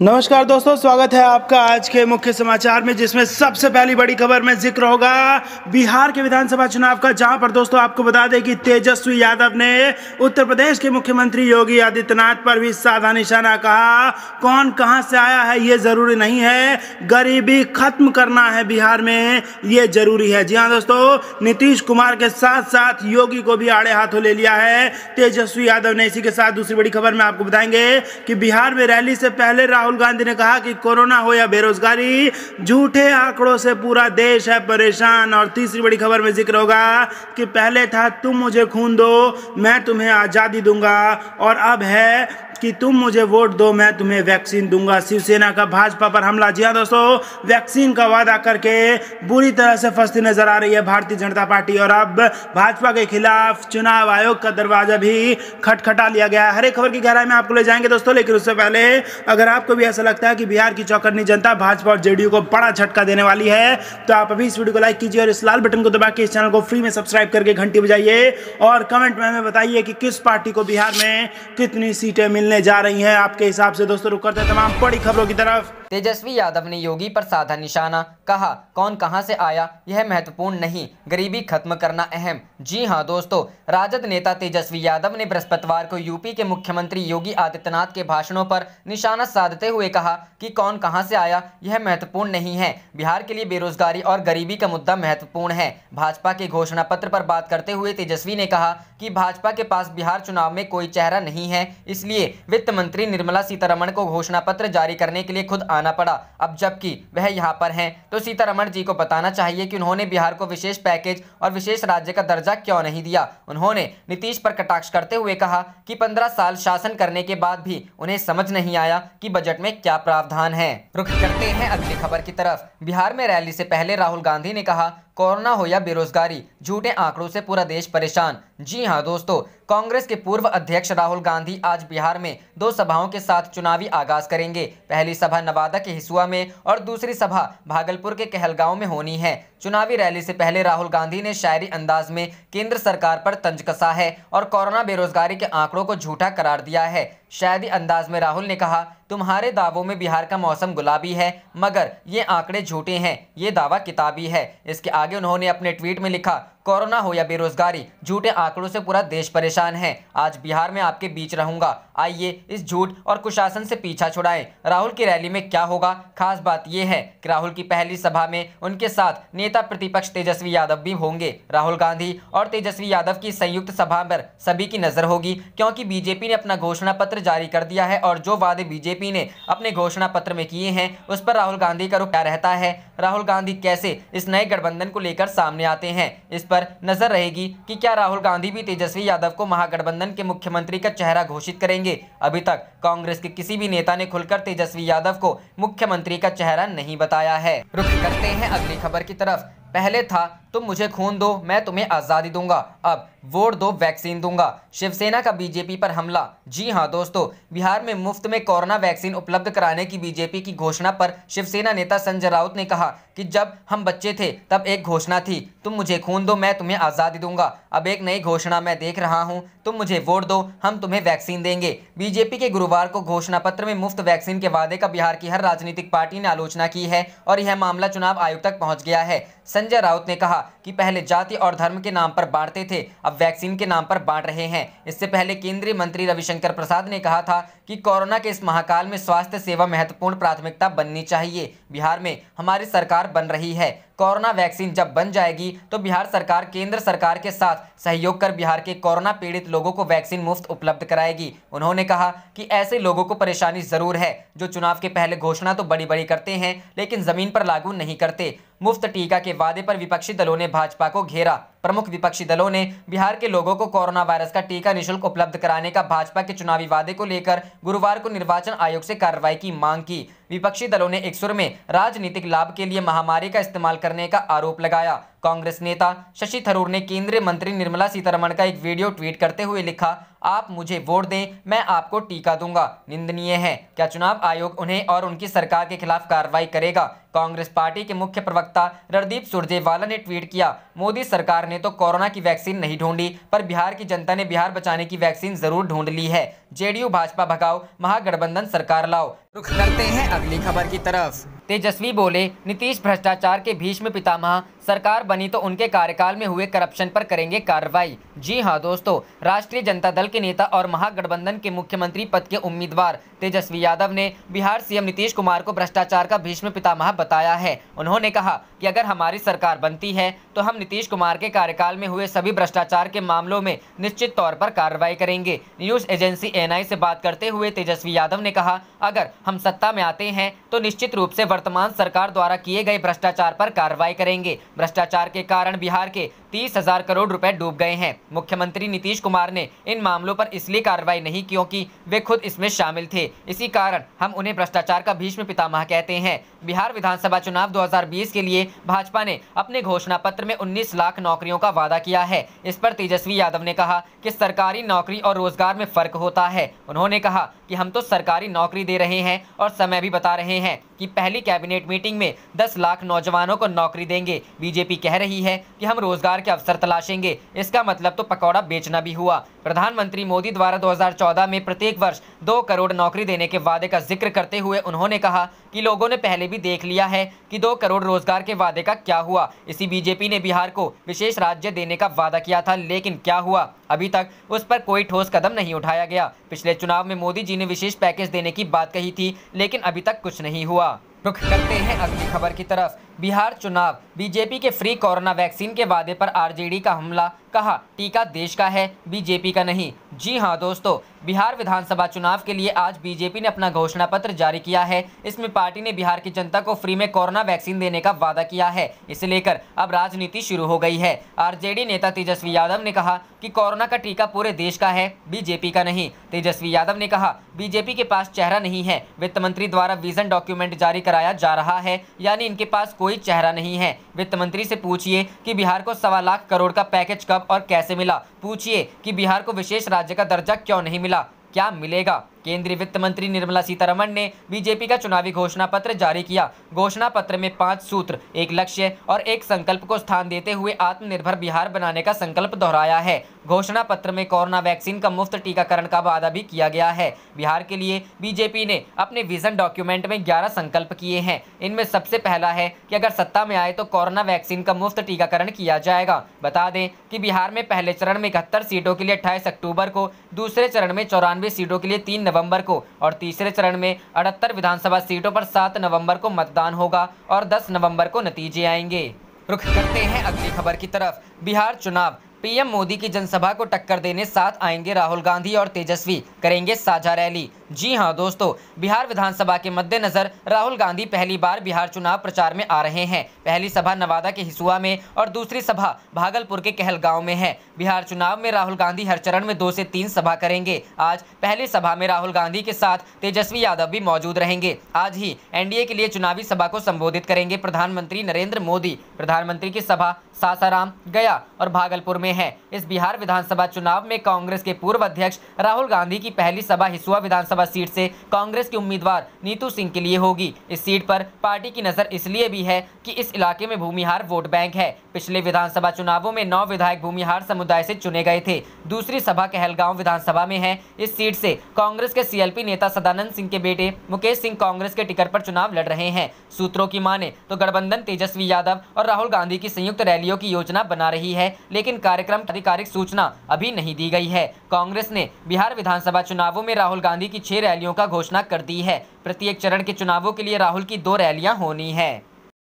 नमस्कार दोस्तों, स्वागत है आपका आज के मुख्य समाचार में, जिसमें सबसे पहली बड़ी खबर में जिक्र होगा बिहार के विधानसभा चुनाव का। जहां पर दोस्तों आपको बता दें कि तेजस्वी यादव ने उत्तर प्रदेश के मुख्यमंत्री योगी आदित्यनाथ पर भी साधा निशाना कहा। कौन कहां से आया है ये जरूरी नहीं है, गरीबी खत्म करना है बिहार में, ये जरूरी है। जी हाँ दोस्तों, नीतीश कुमार के साथ साथ योगी को भी आड़े हाथों ले लिया है तेजस्वी यादव ने। इसी के साथ दूसरी बड़ी खबर में आपको बताएंगे कि बिहार में रैली से पहले राहुल गांधी ने कहा कि कोरोना हो या बेरोजगारी, झूठे आंकड़ों से पूरा देश है परेशान। और तीसरी बड़ी खबर में जिक्र होगा कि पहले था तुम मुझे खून दो मैं तुम्हें आजादी दूंगा, और अब है कि तुम मुझे वोट दो मैं तुम्हें वैक्सीन दूंगा। शिवसेना का भाजपा पर हमला। जी हाँ दोस्तों, वैक्सीन का वादा करके बुरी तरह से फंसती नजर आ रही है भारतीय जनता पार्टी, और अब भाजपा के खिलाफ चुनाव आयोग का दरवाजा भी खटखटा लिया गया है। हर एक खबर की गहराई में आपको ले जाएंगे दोस्तों, लेकिन उससे पहले अगर आपको भी ऐसा लगता है कि बिहार की चौकन्नी जनता भाजपा और जेडीयू को बड़ा झटका देने वाली है, तो आप अभी इस वीडियो को लाइक कीजिए और इस लाल बटन को दबा के इस चैनल को फ्री में सब्सक्राइब करके घंटी बजाइए, और कमेंट में हमें बताइए कि किस पार्टी को बिहार में कितनी सीटें मिलने जा रही हैं आपके हिसाब से। दोस्तों रुक करते हैं तमाम बड़ी खबरों की तरफ। तेजस्वी यादव ने योगी पर साधा निशाना, कहा कौन कहां से आया यह महत्वपूर्ण नहीं, गरीबी खत्म करना अहम। जी हां दोस्तों, राजद नेता तेजस्वी यादव ने बृहस्पतिवार को यूपी के मुख्यमंत्री योगी आदित्यनाथ के भाषणों पर निशाना साधते हुए कहा कि कौन कहां से आया यह महत्वपूर्ण नहीं है, बिहार के लिए बेरोजगारी और गरीबी का मुद्दा महत्वपूर्ण है। भाजपा के घोषणा पत्र पर बात करते हुए तेजस्वी ने कहा कि भाजपा के पास बिहार चुनाव में कोई चेहरा नहीं है, इसलिए वित्त मंत्री निर्मला सीतारमण को घोषणा पत्र जारी करने के लिए खुद आना पड़ा। अब जबकि वह यहां पर हैं, तो सीतारमण जी को बताना चाहिए कि उन्होंने बिहार को विशेष पैकेज और विशेष राज्य का दर्जा क्यों नहीं दिया। उन्होंने नीतीश पर कटाक्ष करते हुए कहा कि 15 साल शासन करने के बाद भी उन्हें समझ नहीं आया कि बजट में क्या प्रावधान है। रुख करते हैं अगली खबर की तरफ। बिहार में रैली से पहले राहुल गांधी ने कहा कोरोना हो या बेरोजगारी, झूठे आंकड़ों से पूरा देश परेशान। जी हां दोस्तों, कांग्रेस के पूर्व अध्यक्ष राहुल गांधी आज बिहार में 2 सभाओं के साथ चुनावी आगाज करेंगे। पहली सभा नवादा के हिसुआ में और दूसरी सभा भागलपुर के कहलगांव में होनी है। चुनावी रैली से पहले राहुल गांधी ने शायरी अंदाज में केंद्र सरकार पर तंज कसा है और कोरोना बेरोजगारी के आंकड़ों को झूठा करार दिया है। शायरी अंदाज में राहुल ने कहा तुम्हारे दावों में बिहार का मौसम गुलाबी है, मगर ये आंकड़े झूठे हैं, ये दावा किताबी है। इसके आगे उन्होंने अपने ट्वीट में लिखा कोरोना हो या बेरोजगारी, झूठे आंकड़ों से पूरा देश परेशान है, आज बिहार में आपके बीच रहूंगा, आइए इस झूठ और कुशासन से पीछा छुड़ाएं। राहुल की रैली में क्या होगा, खास बात यह है कि राहुल की पहली सभा में उनके साथ नेता प्रतिपक्ष तेजस्वी यादव भी होंगे। राहुल गांधी और तेजस्वी यादव की संयुक्त सभा पर सभी की नजर होगी, क्योंकि बीजेपी ने अपना घोषणा पत्र जारी कर दिया है, और जो वादे बीजेपी ने अपने घोषणा पत्र में किए हैं उस पर राहुल गांधी का रुख क्या रहता है, राहुल गांधी कैसे इस नए गठबंधन को लेकर सामने आते हैं, इस पर नजर रहेगी कि क्या राहुल गांधी भी तेजस्वी यादव को महागठबंधन के मुख्यमंत्री का चेहरा घोषित करेंगे। अभी तक कांग्रेस के किसी भी नेता ने खुलकर तेजस्वी यादव को मुख्यमंत्री का चेहरा नहीं बताया है। रुख करते हैं अगली खबर की तरफ। पहले था तुम मुझे खून दो मैं तुम्हें आजादी दूंगा, अब वोट दो वैक्सीन दूंगा, शिवसेना का बीजेपी पर हमला। जी हां दोस्तों, बिहार में मुफ्त में कोरोना वैक्सीन उपलब्ध कराने की बीजेपी की घोषणा पर शिवसेना नेता संजय राउत ने कहा कि जब हम बच्चे थे तब एक घोषणा थी तुम मुझे खून दो मैं तुम्हें आजादी दूंगा, अब एक नई घोषणा मैं देख रहा हूं, तुम मुझे वोट दो हम तुम्हें वैक्सीन देंगे। बीजेपी के गुरुवार को घोषणा पत्र में मुफ्त वैक्सीन के वादे का बिहार की हर राजनीतिक पार्टी ने आलोचना की है, और यह मामला चुनाव आयोग तक पहुंच गया है। संजय राउत ने कहा कि पहले जाति और धर्म के नाम पर बांटते थे, अब वैक्सीन के नाम पर बांट रहे हैं। इससे पहले केंद्रीय मंत्री रविशंकर प्रसाद ने कहा था कि कोरोना के इस महाकाल में स्वास्थ्य सेवा महत्वपूर्ण प्राथमिकता बननी चाहिए। बिहार में हमारी सरकार बन रही है, कोरोना वैक्सीन जब बन जाएगी तो बिहार सरकार केंद्र सरकार के साथ सहयोग कर बिहार के कोरोना पीड़ित लोगों को वैक्सीन मुफ्त उपलब्ध कराएगी। उन्होंने कहा कि ऐसे लोगों को परेशानी जरूर है जो चुनाव के पहले घोषणा तो बड़ी बड़ी करते हैं लेकिन जमीन पर लागू नहीं करते। मुफ्त टीका के वादे पर विपक्षी दलों ने भाजपा को घेरा। प्रमुख विपक्षी दलों ने बिहार के लोगों को कोरोना वायरस का टीका निःशुल्क उपलब्ध कराने का भाजपा के चुनावी वादे को लेकर गुरुवार को निर्वाचन आयोग से कार्रवाई की मांग की। विपक्षी दलों ने एक सुर में राजनीतिक लाभ के लिए महामारी का इस्तेमाल करने का आरोप लगाया। कांग्रेस नेता शशि थरूर ने केंद्रीय मंत्री निर्मला सीतारमण का एक वीडियो ट्वीट करते हुए लिखा, आप मुझे वोट दें, मैं आपको टीका दूंगा। निंदनीय है। क्या चुनाव आयोग उन्हें और उनकी सरकार के खिलाफ कार्रवाई करेगा? कांग्रेस पार्टी के मुख्य प्रवक्ता रणदीप सुरजेवाला ने ट्वीट किया, मोदी सरकार ने तो कोरोना की वैक्सीन नहीं ढूंढी, पर बिहार की जनता ने बिहार बचाने की वैक्सीन जरूर ढूंढ ली है। जेडीयू भाजपा भगाओ, महागठबंधन सरकार लाओ। रुख करते हैं अगली खबर की तरफ। तेजस्वी बोले, नीतीश भ्रष्टाचार के भीष्म पितामह, सरकार बनी तो उनके कार्यकाल में हुए करप्शन पर करेंगे कार्रवाई। जी हां दोस्तों, राष्ट्रीय जनता दल के नेता और महागठबंधन के मुख्यमंत्री पद के उम्मीदवार तेजस्वी यादव ने बिहार सीएम नीतीश कुमार को भ्रष्टाचार का भीष्म पितामह बताया है। उन्होंने कहा कि अगर हमारी सरकार बनती है तो हम नीतीश कुमार के कार्यकाल में हुए सभी भ्रष्टाचार के मामलों में निश्चित तौर पर कार्रवाई करेंगे। न्यूज एजेंसी एएनआई से बात करते हुए तेजस्वी यादव ने कहा, अगर हम सत्ता में आते हैं तो निश्चित रूप से वर्तमान सरकार द्वारा किए गए भ्रष्टाचार पर कार्रवाई करेंगे। भ्रष्टाचार के कारण बिहार के 30,000 करोड़ रुपए डूब गए हैं। मुख्यमंत्री नीतीश कुमार ने इन मामलों पर इसलिए कार्रवाई नहीं क्योंकि वे खुद इसमें शामिल थे, इसी कारण हम उन्हें भ्रष्टाचार का भीष्म पितामह कहते हैं। बिहार विधानसभा चुनाव 2020 के लिए भाजपा ने अपने घोषणा पत्र में 19 लाख नौकरियों का वादा किया है। इस पर तेजस्वी यादव ने कहा कि सरकारी नौकरी और रोजगार में फर्क होता है। उन्होंने कहा कि हम तो सरकारी नौकरी दे रहे हैं और समय भी बता रहे हैं कि पहली कैबिनेट मीटिंग में 10 लाख नौजवानों को नौकरी देंगे। बीजेपी कह रही है कि हम रोजगार के अवसर तलाशेंगे, इसका मतलब तो पकौड़ा बेचना भी हुआ। प्रधानमंत्री मोदी द्वारा 2014 में प्रत्येक वर्ष 2 करोड़ नौकरी देने के वादे का जिक्र करते हुए उन्होंने कहा कि लोगों ने पहले भी देख लिया है कि 2 करोड़ रोजगार के वादे का क्या हुआ। इसी बीजेपी ने बिहार को विशेष राज्य देने का वादा किया था, लेकिन क्या हुआ? अभी तक उस पर कोई ठोस कदम नहीं उठाया गया। पिछले चुनाव में मोदी जी ने विशेष पैकेज देने की बात कही थी, लेकिन अभी तक कुछ नहीं हुआ। रुख करते हैं अगली खबर की तरफ। बिहार चुनाव, बीजेपी के फ्री कोरोना वैक्सीन के वादे पर आरजेडी का हमला, कहा टीका देश का है, बीजेपी का नहीं। जी हां दोस्तों, बिहार विधानसभा चुनाव के लिए आज बीजेपी ने अपना घोषणा पत्र जारी किया है। इसमें पार्टी ने बिहार की जनता को फ्री में कोरोना वैक्सीन देने का वादा किया है। इसे लेकर अब राजनीति शुरू हो गई है। आरजेडी नेता तेजस्वी यादव ने कहा कि कोरोना का टीका पूरे देश का है, बीजेपी का नहीं। तेजस्वी यादव ने कहा, बीजेपी के पास चेहरा नहीं है, वित्त मंत्री द्वारा विजन डॉक्यूमेंट जारी कराया जा रहा है, यानी इनके पास कोई चेहरा नहीं है। वित्त मंत्री से पूछिए कि बिहार को 1.25 लाख करोड़ का पैकेज कब और कैसे मिला। पूछिए कि बिहार को विशेष राज्य का दर्जा क्यों नहीं मिला, क्या मिलेगा। केंद्रीय वित्त मंत्री निर्मला सीतारमण ने बीजेपी का चुनावी घोषणा पत्र जारी किया। घोषणा पत्र में 5 सूत्र, 1 लक्ष्य और 1 संकल्प को स्थान देते हुए आत्मनिर्भर बिहार बनाने का संकल्प दोहराया है। घोषणा पत्र में कोरोना वैक्सीन का मुफ्त टीकाकरण का वादा भी किया गया है। बिहार के लिए बीजेपी ने अपने विजन डॉक्यूमेंट में 11 संकल्प किए हैं। इनमें सबसे पहला है कि अगर सत्ता में आए तो कोरोना वैक्सीन का मुफ्त टीकाकरण किया जाएगा। बता दें कि बिहार में पहले चरण में 71 सीटों के लिए 28 अक्टूबर को, दूसरे चरण में 94 सीटों के लिए 3 नवंबर को और तीसरे चरण में 78 विधानसभा सीटों पर 7 नवंबर को मतदान होगा और 10 नवंबर को नतीजे आएंगे। रुख करते हैं अगली खबर की तरफ। बिहार चुनाव, पीएम मोदी की जनसभा को टक्कर देने साथ आएंगे राहुल गांधी और तेजस्वी, करेंगे साझा रैली। जी हां दोस्तों, बिहार विधानसभा के मद्देनजर राहुल गांधी पहली बार बिहार चुनाव प्रचार में आ रहे हैं। पहली सभा नवादा के हिसुआ में और दूसरी सभा भागलपुर के कहलगांव में है। बिहार चुनाव में राहुल गांधी हर चरण में 2 से 3 सभा करेंगे। आज पहली सभा में राहुल गांधी के साथ तेजस्वी यादव भी मौजूद रहेंगे। आज ही एनडीए के लिए चुनावी सभा को संबोधित करेंगे प्रधानमंत्री नरेंद्र मोदी। प्रधानमंत्री की सभा सासाराम, गया और भागलपुर में है। इस बिहार विधानसभा चुनाव में कांग्रेस के पूर्व अध्यक्ष राहुल गांधी की पहली सभा हिसुआ विधानसभा सीट से कांग्रेस के उम्मीदवार नीतू सिंह के लिए होगी। इस सीट पर पार्टी की नजर इसलिए भी है कि इस इलाके में भूमिहार वोट बैंक है। पिछले विधानसभा चुनावों में 9 विधायक भूमिहार समुदाय से चुने गए थे। दूसरी सभा कहलगांव विधानसभा में है। इस सीट से कांग्रेस के सीएलपी नेता सदानंद सिंह के बेटे मुकेश सिंह कांग्रेस के टिकट पर चुनाव लड़ रहे हैं। सूत्रों की माने तो गठबंधन तेजस्वी यादव और राहुल गांधी की संयुक्त रैलियों की योजना बना रही है, लेकिन कार्यक्रम आधिकारिक सूचना अभी नहीं दी गई है। कांग्रेस ने बिहार विधानसभा चुनावों में राहुल गांधी की 6 रैलियों का घोषणा कर दी है। प्रत्येक चरण के चुनावों के लिए राहुल की 2 रैलियां होनी है।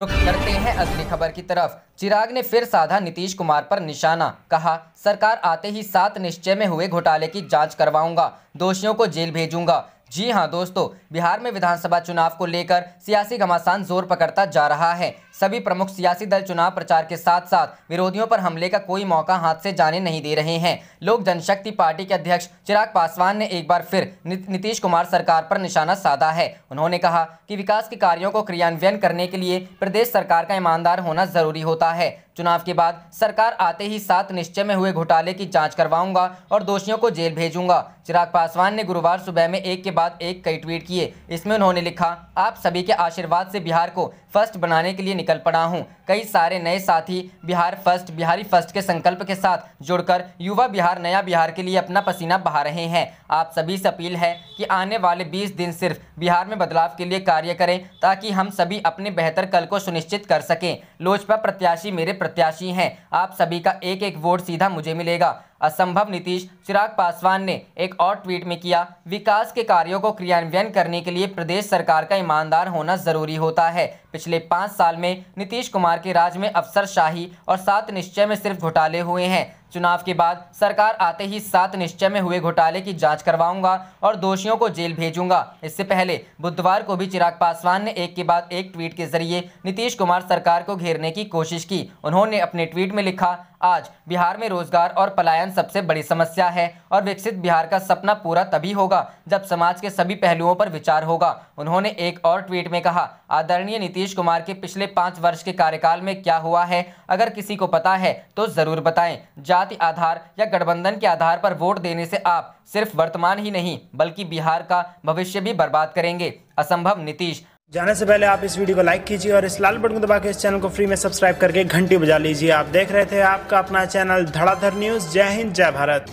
रुख करते हैं अगली खबर की तरफ। चिराग ने फिर साधा नीतीश कुमार पर निशाना, कहा सरकार आते ही 7 निश्चय में हुए घोटाले की जांच करवाऊंगा, दोषियों को जेल भेजूंगा। जी हां दोस्तों, बिहार में विधानसभा चुनाव को लेकर सियासी घमासान जोर पकड़ता जा रहा है। सभी प्रमुख सियासी दल चुनाव प्रचार के साथ साथ विरोधियों पर हमले का कोई मौका हाथ से जाने नहीं दे रहे हैं। लोक जनशक्ति पार्टी के अध्यक्ष चिराग पासवान ने एक बार फिर नीतीश कुमार सरकार पर निशाना साधा है। उन्होंने कहा कि विकास के कार्यों को क्रियान्वयन करने के लिए प्रदेश सरकार का ईमानदार होना जरूरी होता है। चुनाव के बाद सरकार आते ही 7 निश्चय में हुए घोटाले की जांच करवाऊंगा और दोषियों को जेल भेजूंगा। चिराग पासवान ने गुरुवार सुबह में एक के बाद एक कई ट्वीट किए। इसमें उन्होंने लिखा, आप सभी के आशीर्वाद से बिहार को फर्स्ट बनाने के लिए निकल पड़ा हूं। कई सारे नए साथी बिहारी फर्स्ट के संकल्प के साथ जुड़कर युवा बिहार नया बिहार के लिए अपना पसीना बहा रहे हैं। आप सभी से अपील है कि आने वाले 20 दिन सिर्फ बिहार में बदलाव के लिए कार्य करें ताकि हम सभी अपने बेहतर कल को सुनिश्चित कर सकें। लोजपा प्रत्याशी मेरे प्रत्याशी हैं। आप सभी का एक एक वोट सीधा मुझे मिलेगा। असंभव नीतीश। चिराग पासवान ने एक और ट्वीट में किया, विकास के कार्यों को क्रियान्वयन करने के लिए प्रदेश सरकार का ईमानदार होना जरूरी होता है। पिछले 5 साल में नीतीश कुमार के राज में अफसरशाही और 7 निश्चय में सिर्फ घोटाले हुए हैं। चुनाव के बाद सरकार आते ही 7 निश्चय में हुए घोटाले की जांच करवाऊंगा और दोषियों को जेल भेजूंगा। इससे पहले बुधवार को भी चिराग पासवान ने एक के बाद एक ट्वीट के जरिए नीतीश कुमार सरकार को घेरने की कोशिश की। उन्होंने अपने ट्वीट में लिखा, आज बिहार में रोजगार और पलायन सबसे बड़ी समस्या है और विकसित बिहार का सपना पूरा तभी होगा जब समाज के सभी पहलुओं पर विचार होगा। उन्होंने एक और ट्वीट में कहा, आदरणीय नीतीश कुमार के पिछले 5 वर्ष के कार्यकाल में क्या हुआ है, अगर किसी को पता है तो जरूर बताएं। जाति आधार या गठबंधन के आधार पर वोट देने से आप सिर्फ वर्तमान ही नहीं बल्कि बिहार का भविष्य भी बर्बाद करेंगे। असंभव नीतीश। जाने से पहले आप इस वीडियो को लाइक कीजिए और इस लाल बटन को दबा के इस चैनल को फ्री में सब्सक्राइब करके घंटी बजा लीजिए। आप देख रहे थे आपका अपना चैनल धड़ाधड़ न्यूज। जय हिंद, जय भारत।